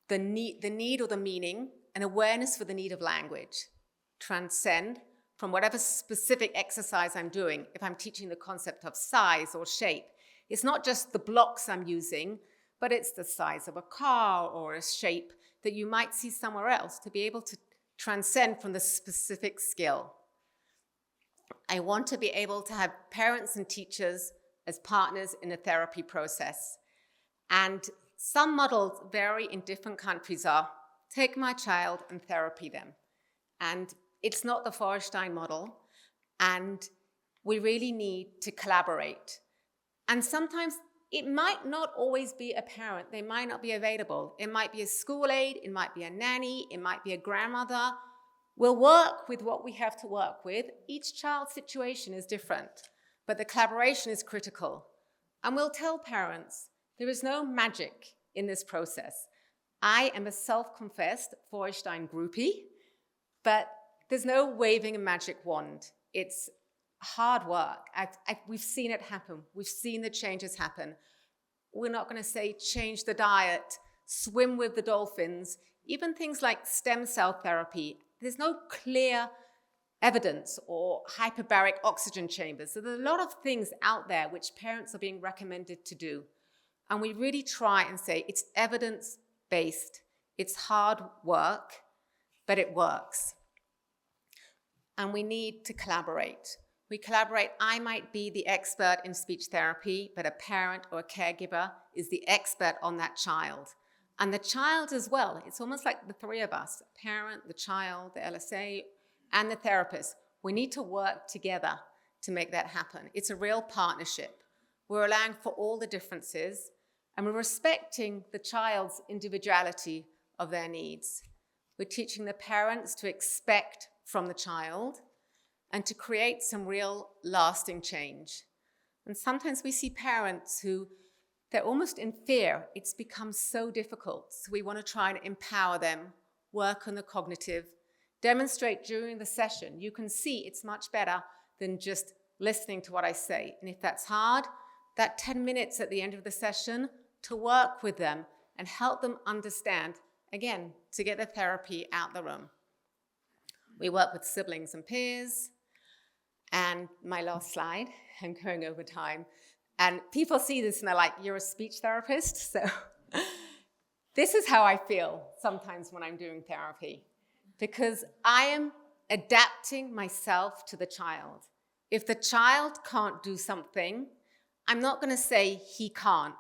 the need or the meaning, an awareness for the need of language. Transcend from whatever specific exercise I'm doing. If I'm teaching the concept of size or shape, it's not just the blocks I'm using, but it's the size of a car or a shape that you might see somewhere else, to be able to transcend from the specific skill. I want to be able to have parents and teachers as partners in the therapy process. And some models vary in different countries are, take my child and therapy them. And it's not the Feuerstein model, and we really need to collaborate. And sometimes it might not always be a parent. They might not be available. It might be a school aide, it might be a nanny, it might be a grandmother. We'll work with what we have to work with. Each child's situation is different, but the collaboration is critical. And we'll tell parents, there is no magic in this process. I am a self-confessed Feuerstein groupie, but there's no waving a magic wand. It's hard work. We've seen it happen. We've seen the changes happen. We're not going to say change the diet, swim with the dolphins, even things like stem cell therapy. There's no clear evidence or hyperbaric oxygen chambers. So there's a lot of things out there which parents are being recommended to do. And we really try and say it's evidence-based, it's hard work, but it works. And we need to collaborate. We collaborate. I might be the expert in speech therapy, but a parent or a caregiver is the expert on that child. And the child as well. It's almost like the three of us, the parent, the child, the LSA, and the therapist. We need to work together to make that happen. It's a real partnership. We're allowing for all the differences, and we're respecting the child's individuality of their needs. We're teaching the parents to expect from the child and to create some real lasting change. And sometimes we see parents who, they're almost in fear. It's become so difficult. So we want to try and empower them, work on the cognitive, demonstrate during the session. You can see it's much better than just listening to what I say. And if that's hard, that 10 minutes at the end of the session to work with them and help them understand, again, to get the therapy out the room. We work with siblings and peers. And my last slide, I'm going over time. And people see this and they're like, you're a speech therapist? So this is how I feel sometimes when I'm doing therapy, because I am adapting myself to the child. If the child can't do something, I'm not going to say he can't.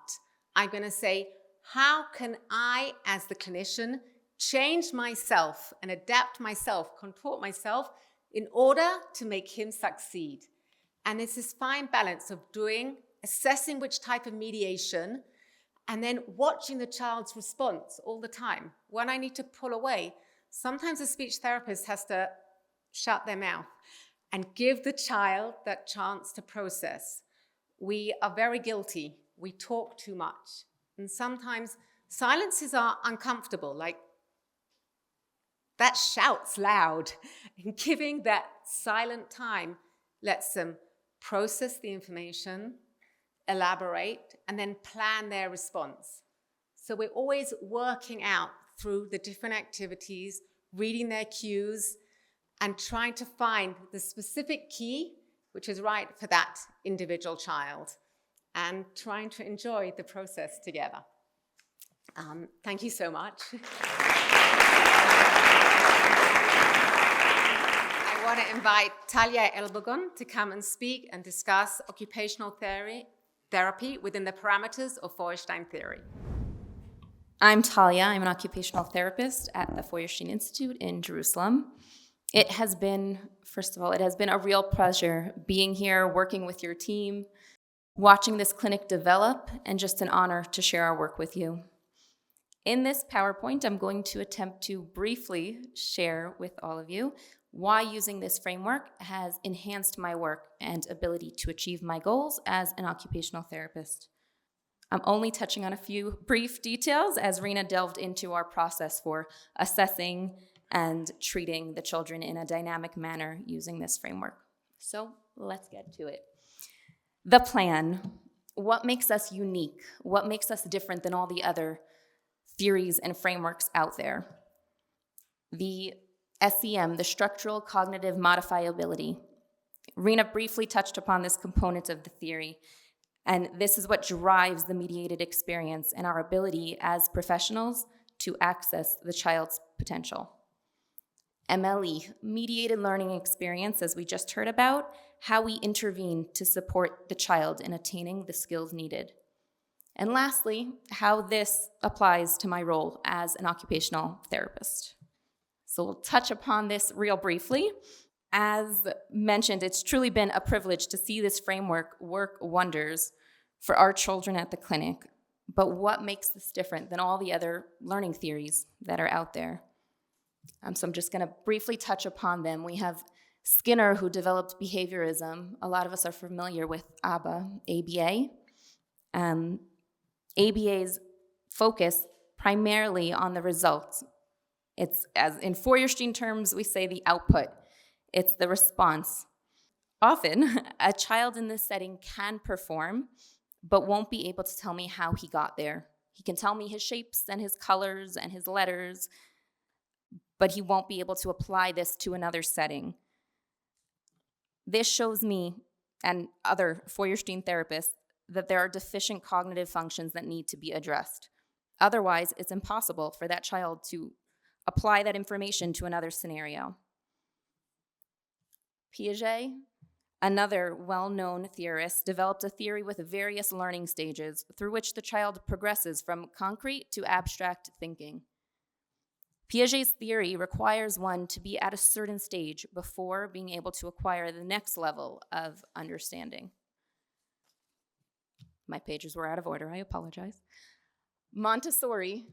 I'm going to say, how can I, as the clinician, change myself and adapt myself, contort myself in order to make him succeed? And it's this fine balance of assessing which type of mediation, and then watching the child's response all the time. When I need to pull away, sometimes a speech therapist has to shut their mouth and give the child that chance to process. We are very guilty. We talk too much. And sometimes silences are uncomfortable, like that shouts loud. And giving that silent time lets them process the information, elaborate, and then plan their response. So we're always working out through the different activities, reading their cues, and trying to find the specific key which is right for that individual child, and trying to enjoy the process together. Thank you so much. I want to invite Talia Elbogon to come and speak and discuss occupational therapy within the parameters of Feuerstein theory. I'm Talia. I'm an occupational therapist at the Feuerstein Institute in Jerusalem. It has been, first of all, it has been a real pleasure being here, working with your team, watching this clinic develop, and just an honor to share our work with you. In this PowerPoint, I'm going to attempt to briefly share with all of you why using this framework has enhanced my work and ability to achieve my goals as an occupational therapist. I'm only touching on a few brief details as Rena delved into our process for assessing and treating the children in a dynamic manner using this framework. So let's get to it. The plan. What makes us unique? What makes us different than all the other theories and frameworks out there? The SCM, the structural cognitive modifiability. Rena briefly touched upon this component of the theory, and this is what drives the mediated experience and our ability as professionals to access the child's potential. MLE, mediated learning experience, as we just heard about, how we intervene to support the child in attaining the skills needed. And lastly, how this applies to my role as an occupational therapist. So we'll touch upon this real briefly. As mentioned, it's truly been a privilege to see this framework work wonders for our children at the clinic. But what makes this different than all the other learning theories that are out there? So I'm just going to briefly touch upon them. We have Skinner, who developed behaviorism. A lot of us are familiar with ABA. ABA's focus primarily on the results. It's, as in Feuerstein terms, we say the output. It's the response. Often, a child in this setting can perform, but won't be able to tell me how he got there. He can tell me his shapes and his colors and his letters, but he won't be able to apply this to another setting. This shows me and other Feuerstein therapists that there are deficient cognitive functions that need to be addressed. Otherwise, it's impossible for that child to apply that information to another scenario. Piaget, another well-known theorist, developed a theory with various learning stages through which the child progresses from concrete to abstract thinking. Piaget's theory requires one to be at a certain stage before being able to acquire the next level of understanding. My pages were out of order, I apologize. Montessori,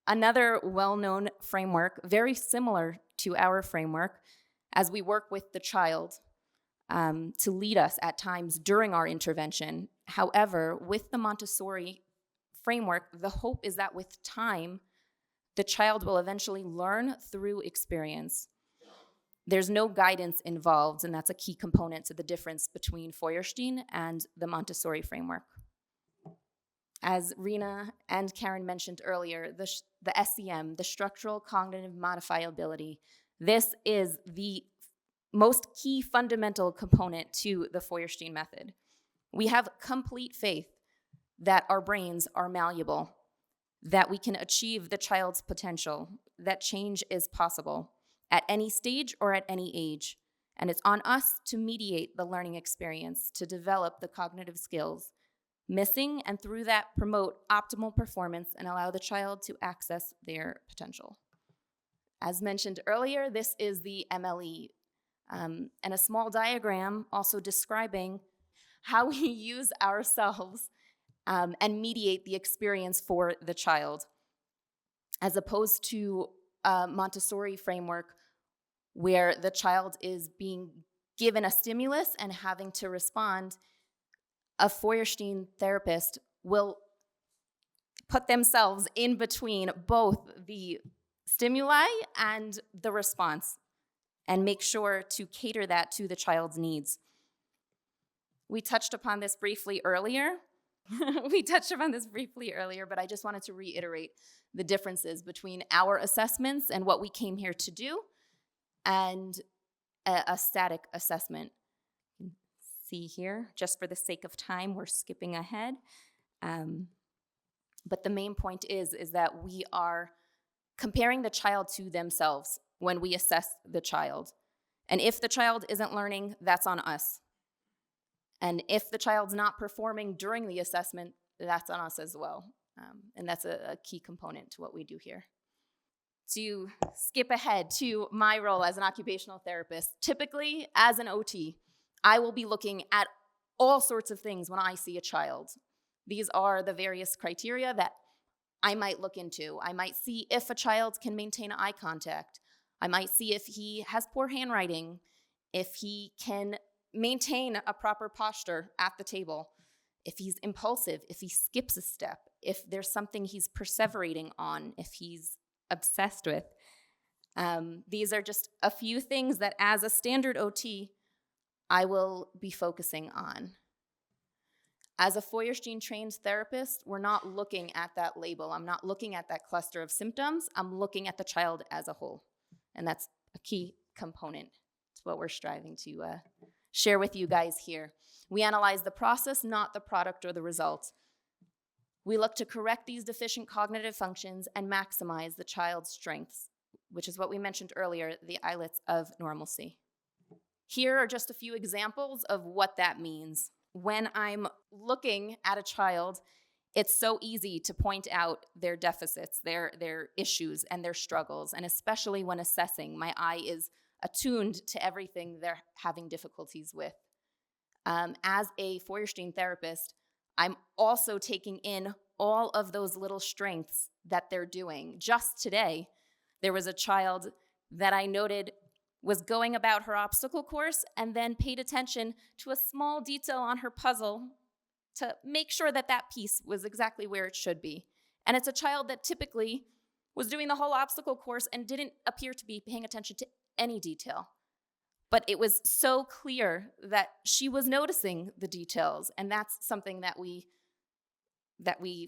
another well-known framework, very similar to our framework, as we work with the child to lead us at times during our intervention. However, with the Montessori framework, the hope is that with time, the child will eventually learn through experience. There's no guidance involved, and that's a key component to the difference between Feuerstein and the Montessori framework. As Rena and Karen mentioned earlier, the SCM, the structural cognitive modifiability, this is the most key fundamental component to the Feuerstein method. We have complete faith that our brains are malleable, that we can achieve the child's potential, that change is possible at any stage or at any age. And it's on us to mediate the learning experience, to develop the cognitive skills missing, and through that promote optimal performance and allow the child to access their potential. As mentioned earlier, this is the MLE, and a small diagram also describing how we use ourselves and mediate the experience for the child, as opposed to a Montessori framework where the child is being given a stimulus and having to respond. A Feuerstein therapist will put themselves in between both the stimuli and the response and make sure to cater that to the child's needs. We touched upon this briefly earlier. But I just wanted to reiterate the differences between our assessments and what we came here to do and a static assessment. See here, just for the sake of time, we're skipping ahead. But the main point is that we are comparing the child to themselves when we assess the child. And if the child isn't learning, that's on us. And if the child's not performing during the assessment, that's on us as well. And that's a key component to what we do here. To skip ahead to my role as an occupational therapist, typically as an OT, I will be looking at all sorts of things when I see a child. These are the various criteria that I might look into. I might see if a child can maintain eye contact. I might see if he has poor handwriting, if he can maintain a proper posture at the table, if he's impulsive, if he skips a step, if there's something he's perseverating on, if he's obsessed with. These are just a few things that as a standard OT, I will be focusing on. As a Feuerstein trained therapist, we're not looking at that label. I'm not looking at that cluster of symptoms. I'm looking at the child as a whole. And that's a key component to what we're striving to share with you guys here. We analyze the process, not the product or the result. We look to correct these deficient cognitive functions and maximize the child's strengths, which is what we mentioned earlier, the islets of normalcy. Here are just a few examples of what that means. When I'm looking at a child, it's so easy to point out their deficits, their issues, and their struggles. And especially when assessing, my eye is attuned to everything they're having difficulties with. As a Feuerstein therapist, I'm also taking in all of those little strengths that they're doing. Just today, there was a child that I noted was going about her obstacle course and then paid attention to a small detail on her puzzle to make sure that that piece was exactly where it should be. And it's a child that typically was doing the whole obstacle course and didn't appear to be paying attention to any detail. But it was so clear that she was noticing the details, and that's something that we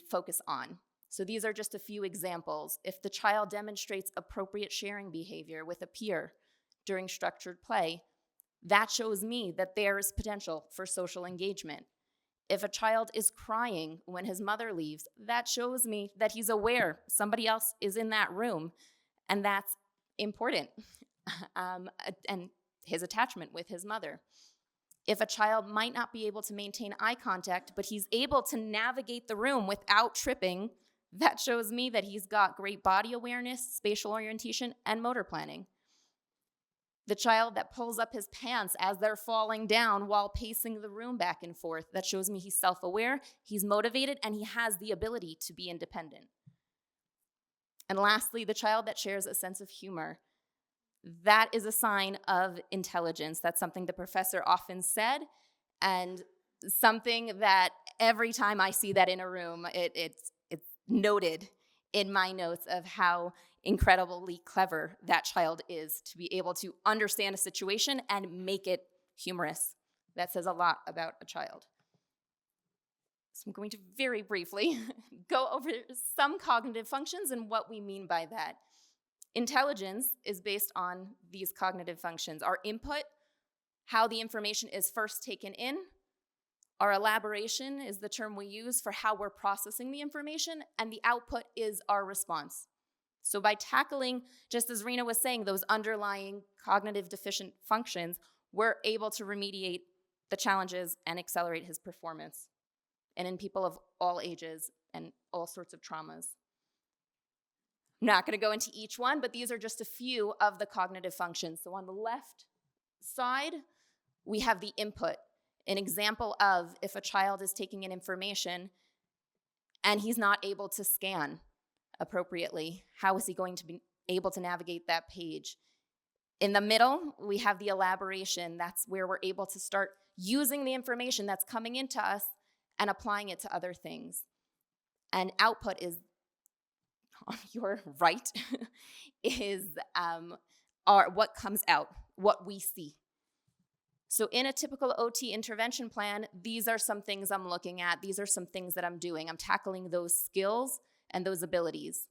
focus on. So these are just a few examples. If the child demonstrates appropriate sharing behavior with a peer during structured play, that shows me that there is potential for social engagement. If a child is crying when his mother leaves, that shows me that he's aware somebody else is in that room, and that's important. And his attachment with his mother. If a child might not be able to maintain eye contact, but he's able to navigate the room without tripping, that shows me that he's got great body awareness, spatial orientation, and motor planning. The child that pulls up his pants as they're falling down while pacing the room back and forth, that shows me he's self-aware, he's motivated, and he has the ability to be independent. And lastly, the child that shares a sense of humor. That is a sign of intelligence. That's something the professor often said, and something that every time I see that in a room, it's noted in my notes of how incredibly clever that child is to be able to understand a situation and make it humorous. That says a lot about a child. So I'm going to very briefly go over some cognitive functions and what we mean by that. Intelligence is based on these cognitive functions. Our input, how the information is first taken in. Our elaboration is the term we use for how we're processing the information, and the output is our response. So by tackling, just as Rena was saying, those underlying cognitive deficient functions, we're able to remediate the challenges and accelerate his performance, and in people of all ages and all sorts of traumas. I'm not going to go into each one, but these are just a few of the cognitive functions. So on the left side, we have the input, an example of if a child is taking in information and he's not able to scan appropriately, how is he going to be able to navigate that page? In the middle, we have the elaboration. That's where we're able to start using the information that's coming into us and applying it to other things. And output is on your right is what comes out, what we see. So in a typical OT intervention plan, these are some things I'm looking at. These are some things that I'm doing. I'm tackling those skills and those abilities.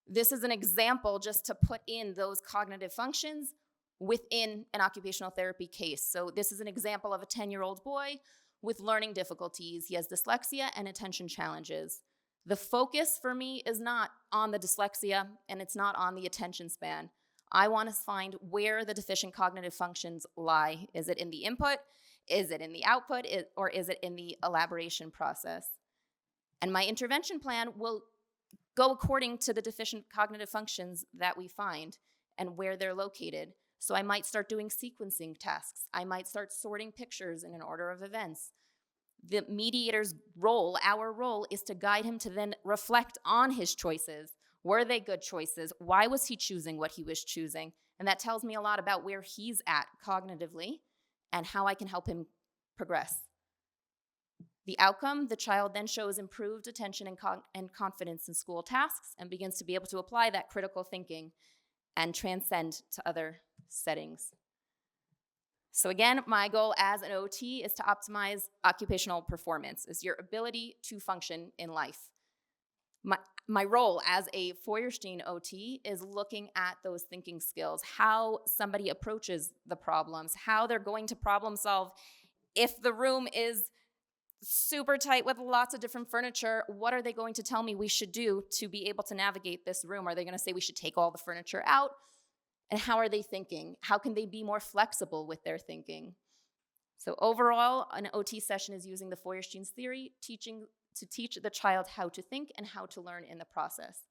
This is an example just to put in those cognitive functions within an occupational therapy case. So this is an example of a 10-year-old boy with learning difficulties. He has dyslexia and attention challenges. The focus for me is not on the dyslexia and it's not on the attention span. I want to find where the deficient cognitive functions lie. Is it in the input? Is it in the output? Or is it in the elaboration process? And my intervention plan will go according to the deficient cognitive functions that we find and where they're located. So I might start doing sequencing tasks. I might start sorting pictures in an order of events. The mediator's role, our role, is to guide him to then reflect on his choices. Were they good choices? Why was he choosing what he was choosing? And that tells me a lot about where he's at cognitively and how I can help him progress. The outcome, the child then shows improved attention and confidence in school tasks and begins to be able to apply that critical thinking and transcend to other settings. So again, my goal as an OT is to optimize occupational performance, is your ability to function in life. My role as a Feuerstein OT is looking at those thinking skills, how somebody approaches the problems, how they're going to problem solve. If the room is super tight with lots of different furniture, what are they going to tell me we should do to be able to navigate this room? Are they going to say we should take all the furniture out? And how are they thinking? How can they be more flexible with their thinking? So overall, an OT session is using the Feuerstein's theory, to teach the child how to think and how to learn in the process.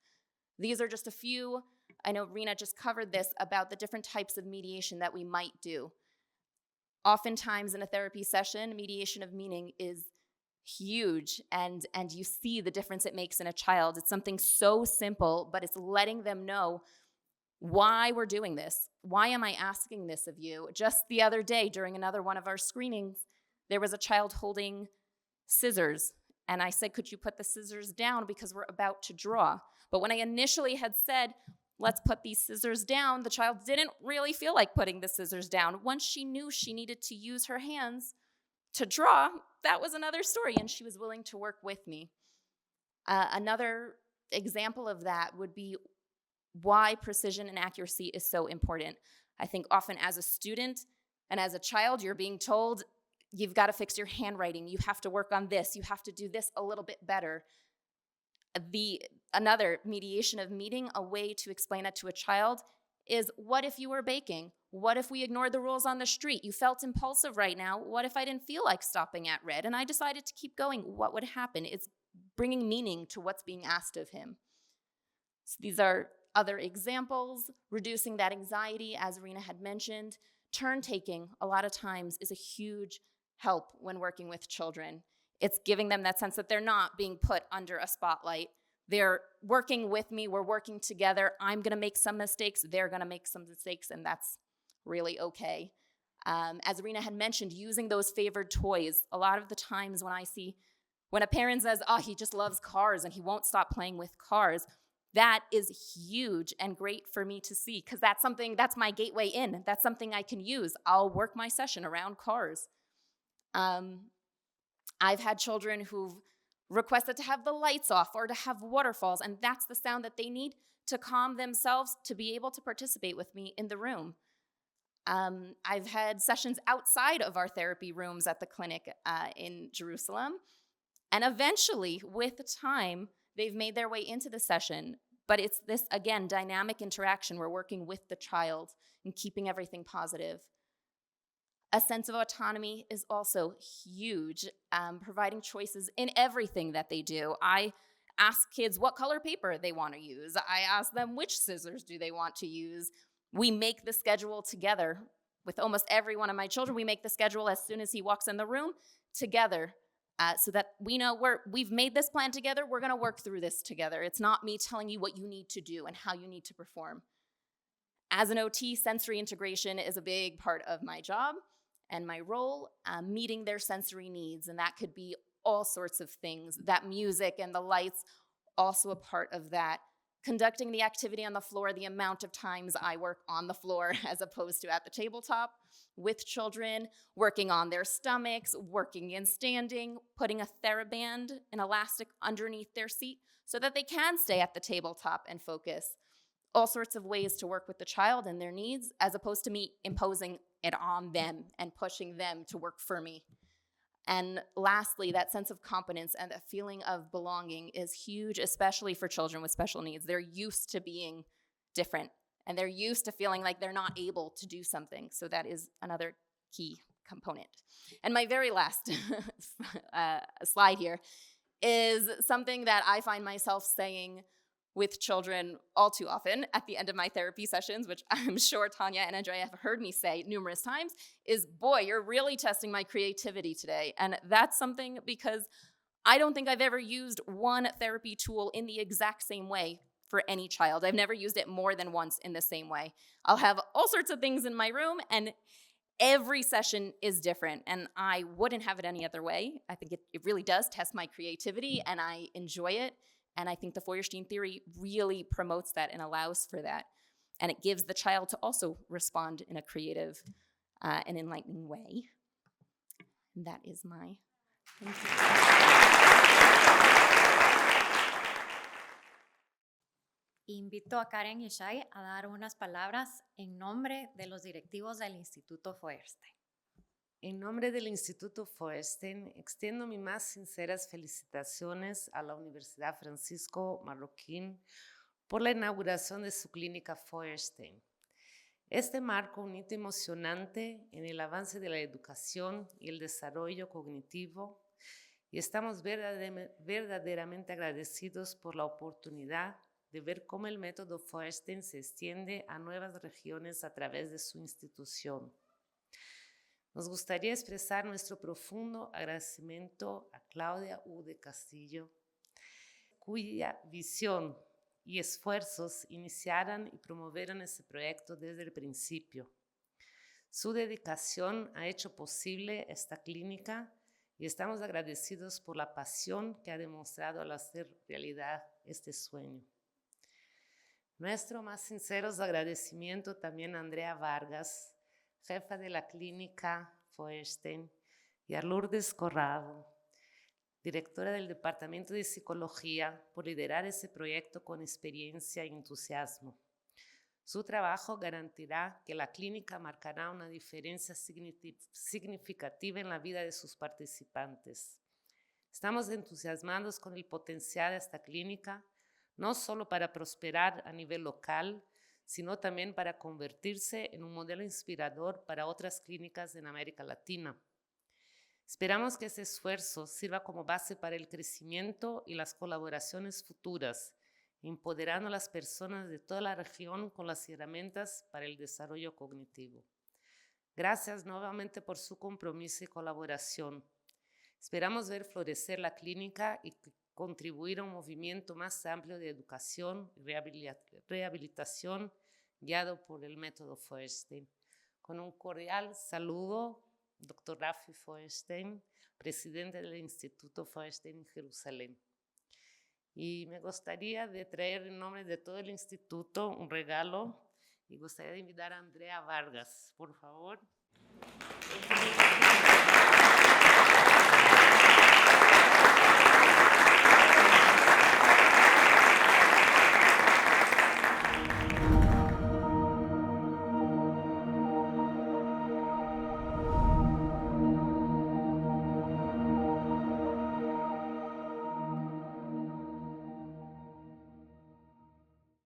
These are just a few. I know Rena just covered this about the different types of mediation that we might do. Oftentimes in a therapy session, mediation of meaning is huge, and you see the difference it makes in a child. It's something so simple, but it's letting them know why we're doing this. Why am I asking this of you? Just the other day during another one of our screenings, there was a child holding scissors. And I said, could you put the scissors down because we're about to draw? But when I initially had said, let's put these scissors down, the child didn't really feel like putting the scissors down. Once she knew she needed to use her hands to draw, that was another story, and she was willing to work with me. Another example of that would be why precision and accuracy is so important. I think often as a student and as a child, you're being told, you've got to fix your handwriting. You have to work on this. You have to do this a little bit better. Another mediation of meaning, a way to explain that to a child, is what if you were baking? What if we ignored the rules on the street? You felt impulsive right now. What if I didn't feel like stopping at red and I decided to keep going? What would happen? It's bringing meaning to what's being asked of him. So these are other examples. Reducing that anxiety, as Rena had mentioned. Turn taking, a lot of times, is a huge help when working with children. It's giving them that sense that they're not being put under a spotlight. They're working with me. We're working together. I'm going to make some mistakes. They're going to make some mistakes, and that's really okay. As Rena had mentioned, using those favored toys. A lot of the times when a parent says, oh, he just loves cars and he won't stop playing with cars, that is huge and great for me to see, because that's my gateway in. That's something I can use. I'll work my session around cars. I've had children who've requested to have the lights off or to have waterfalls, and that's the sound that they need to calm themselves to be able to participate with me in the room. I've had sessions outside of our therapy rooms at the clinic in Jerusalem, and eventually, with time, they've made their way into the session. But it's this, again, dynamic interaction. We're working with the child and keeping everything positive. A sense of autonomy is also huge, providing choices in everything that they do. I ask kids what color paper they want to use. I ask them which scissors do they want to use. We make the schedule together. With almost every one of my children, we make the schedule as soon as he walks in the room together, so that we know we've made this plan together. We're going to work through this together. It's not me telling you what you need to do and how you need to perform. As an OT, sensory integration is a big part of my job and my role, meeting their sensory needs. And that could be all sorts of things. That music and the lights also a part of that, conducting the activity on the floor, the amount of times I work on the floor as opposed to at the tabletop with children, working on their stomachs, working in standing, putting a TheraBand, an elastic underneath their seat so that they can stay at the tabletop and focus. All sorts of ways to work with the child and their needs as opposed to me imposing it on them and pushing them to work for me. And lastly, that sense of competence and that feeling of belonging is huge, especially for children with special needs. They're used to being different, and they're used to feeling like they're not able to do something. So that is another key component. And my very last slide here is something that I find myself saying with children all too often at the end of my therapy sessions, which I'm sure Tanya and Andrea have heard me say numerous times, is, boy, you're really testing my creativity today. And that's something because I don't think I've ever used one therapy tool in the exact same way for any child. I've never used it more than once in the same way. I'll have all sorts of things in my room, and every session is different, and I wouldn't have it any other way. I think it really does test my creativity, and I enjoy it. And I think the Feuerstein theory really promotes that and allows for that. And it gives the child to also respond in a creative and enlightening way. And that is my thank you. Invito a Karen y Shai a dar unas palabras en nombre de los directivos del Instituto Feuerstein. En nombre del Instituto Feuerstein, extiendo mis más sinceras felicitaciones a la Universidad Francisco Marroquín por la inauguración de su clínica Feuerstein. Este marca un hito emocionante en el avance de la educación y el desarrollo cognitivo, y estamos verdaderamente agradecidos por la oportunidad de ver cómo el método Feuerstein se extiende a nuevas regiones a través de su institución. Nos gustaría expresar nuestro profundo agradecimiento a Claudia U. de Castillo, cuya visión y esfuerzos iniciaron y promovieron este proyecto desde el principio. Su dedicación ha hecho posible esta clínica y estamos agradecidos por la pasión que ha demostrado al hacer realidad este sueño. Nuestro más sinceros agradecimiento también a Andrea Vargas, jefa de la clínica Feuerstein, y a Lourdes Corrado, directora del Departamento de Psicología, por liderar ese proyecto con experiencia y entusiasmo. Su trabajo garantirá que la clínica marcará una diferencia significativa en la vida de sus participantes. Estamos entusiasmados con el potencial de esta clínica, no solo para prosperar a nivel local, sino también para convertirse en un modelo inspirador para otras clínicas en América Latina. Esperamos que este esfuerzo sirva como base para el crecimiento y las colaboraciones futuras, empoderando a las personas de toda la región con las herramientas para el desarrollo cognitivo. Gracias nuevamente por su compromiso y colaboración. Esperamos ver florecer la clínica y contribuir a un movimiento más amplio de educación y rehabilitación guiado por el método Feuerstein. Con un cordial saludo, Dr. Rafi Feuerstein, presidente del Instituto Feuerstein en Jerusalén. Y me gustaría de traer en nombre de todo el instituto un regalo y gustaría de invitar a Andrea Vargas, por favor.